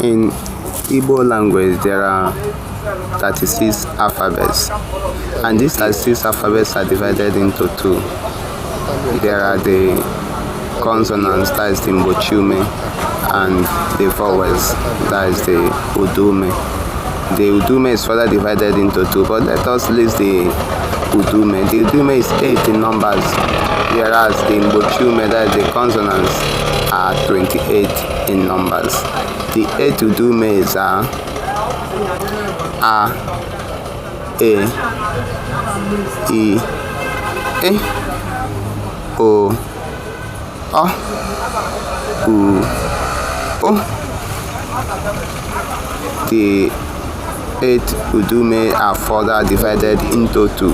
In Igbo language, there are 36 alphabets, and these 36 alphabets are divided into two. There are the consonants, that is the mbochume, and the vowels, that is the Ụdaume. The Ụdaume is further divided into two, but let us list the Ụdaume. The Ụdaume is 8 in numbers, whereas the mbochume, that is the consonants, are 28 in numbers. The 8 Ụdaumes are A, E, I, O, U, O. The 8 Ụdaume are further divided into two,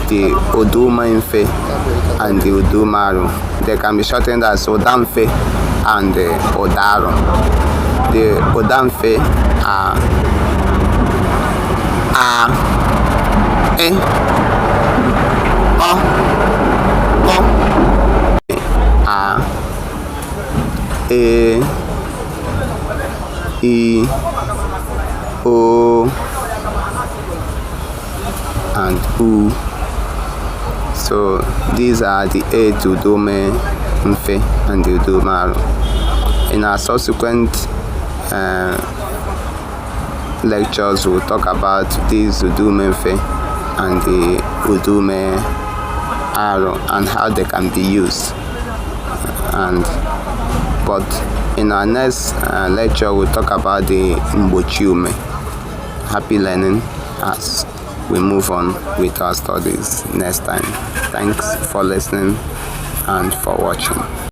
the Ụdaume and the Ụdaume. They can be shortened as Ụdaume and Ụdarụ. The Ụdaume are A, E, O, A, E, I, O, and U. So these are the 8 Ụdaume and the Ụdaume. In our subsequent lectures, we'll talk about these Ụdaume and the Ụdaume and how they can be used. But in our next lecture, we'll talk about the mbochume. Happy learning as we move on with our studies next time. Thanks for listening and for watching.